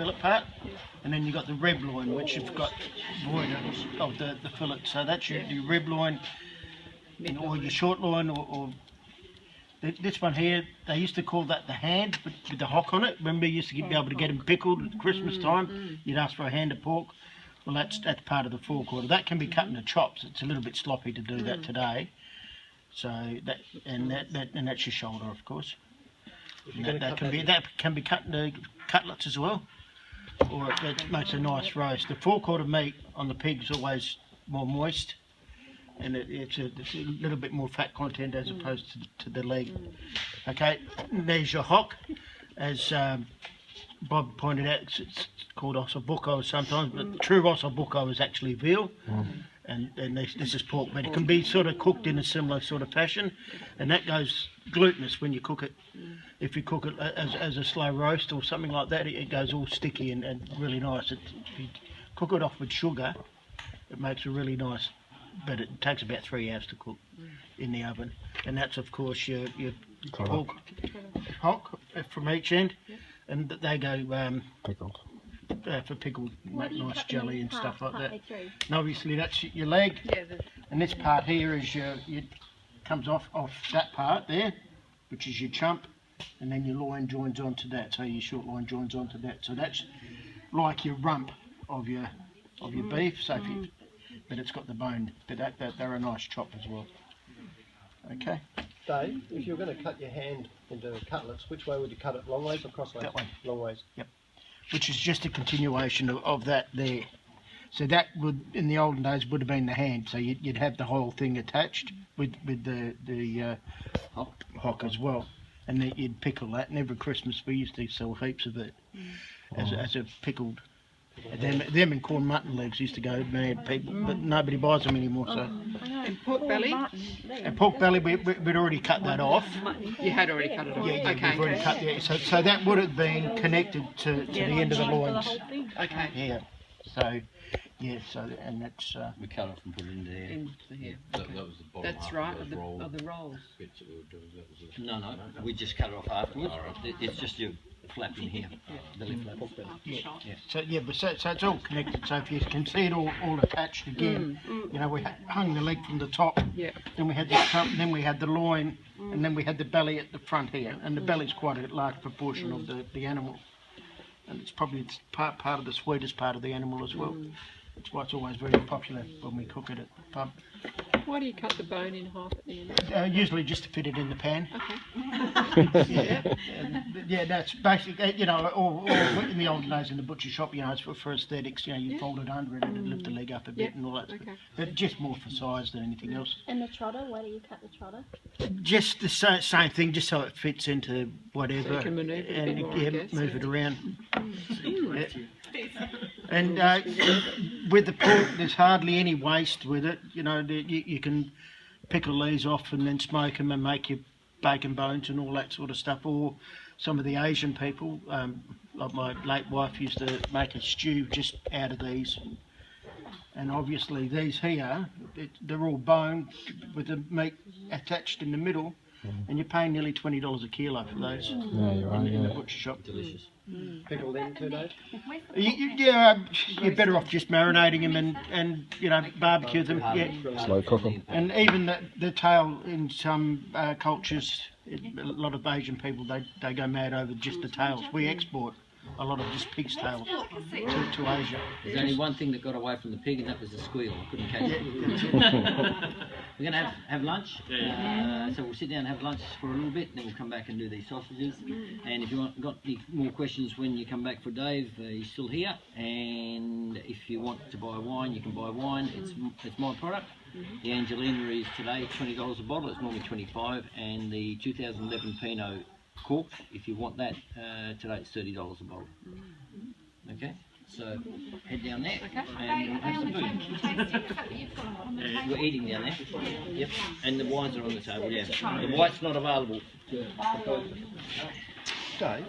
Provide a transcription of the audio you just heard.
fillet part, and then you've got the rib loin, which you've got void of the fillet. So that's your rib loin, or your short loin, or this one here. They used to call that the hand, but with the hock on it. Remember, you used to be able to get them pickled at Christmas time. You'd ask for a hand of pork. Well, that's part of the forequarter. That can be cut into chops. It's a little bit sloppy to do that today. So that's your shoulder, of course. That can be cut into cutlets as well, or it makes a nice roast. The forequarter meat on the pig is always more moist, and it's a little bit more fat content as opposed to the leg. Okay, there's your hock. As Bob pointed out, it's called ossobuco sometimes, but true ossobuco is actually veal. And this is pork, but it can be sort of cooked in a similar sort of fashion, and that goes glutinous when you cook it. If you cook it as a slow roast or something like that, it goes all sticky and really nice. If you cook it off with sugar, it makes a really nice, but it takes about 3 hours to cook in the oven. And that's of course your pork hock from each end, and they go Pickled. For pickled, make nice jelly and stuff like that. And obviously that's your leg, and this part here is your comes off that part there, which is your chump, and then your loin joins onto that. So your short loin joins onto that. So that's like your rump of your beef. So but it's got the bone. But they're a nice chop as well. Okay. Dave, if you're going to cut your hand into cutlets, which way would you cut it? Long ways or crossways? That way. Long ways. Yep. Which is just a continuation of that there. So that would, in the olden days, would have been the hand. So you'd have the whole thing attached with the hock as well, and then you'd pickle that. And every Christmas we used to sell heaps of it as a pickled. Them and corn mutton legs used to go mad, people, but nobody buys them anymore. So. And pork belly? And pork belly, we'd already cut that off. You had already cut it off? Yeah, okay. we've already cut that. So that would have been connected to the end of the loins. Okay. Yeah. So, yeah. So, and that's. We cut off and put it in there. Here. That was the bottom That's half right, of of the roll. the rolls. Bit that we were doing, that was it. No, we just cut it off afterwards. It's just your flap in here, belly flap. Yeah. So it's all connected. So if you can see it all attached again, you know, we hung the leg from the top. Yeah. Then we had the trunk, then we had the loin, and then we had the belly at the front here. And the belly's quite a large proportion of the animal, and it's part of the sweetest part of the animal as well. That's why it's always very popular when we cook it at the pub. Why do you cut the bone in half at the end? Usually just to fit it in the pan. Okay. Yeah, that's basically, you know, or in the old days in the butcher shop, you know, it's for aesthetics, you know, you fold it under it and lift the leg up a bit and all that. Okay. But just more for size than anything else. And the trotter, where do you cut the trotter? Just the same thing, just so it fits into whatever. So you can maneuver it a bit more, I guess. Move it around. Yeah. And with the pork, there's hardly any waste with it. You know, you can pickle these off and then smoke them and make your bacon bones and all that sort of stuff. Or some of the Asian people, like my late wife, used to make a stew just out of these. And obviously these here, they're all bone with the meat attached in the middle, and you're paying nearly $20 a kilo for those in the butcher shop. Delicious. Pickle them too, Dave? You're better off just marinating them and you know, barbecue them. Yeah. Slow cook them. And even the tail in some cultures, a lot of Asian people, they go mad over just the tails. We export a lot of just pig's tails to Asia. There's only one thing that got away from the pig, and that was the squeal. I couldn't catch it. We're going to have lunch, so we'll sit down and have lunch for a little bit, then we'll come back and do these sausages. And if you've got any more questions when you come back for Dave, he's still here. And if you want to buy wine, you can buy wine. It's my product. The Angelina is today $20 a bottle. It's normally $25, and the 2011 Pinot corked, if you want that, today it's $30 a bottle. Okay, so head down there and we'll have some food. We're eating down there. Yep, and the wines are on the table. Yeah, the white's not available. Dave,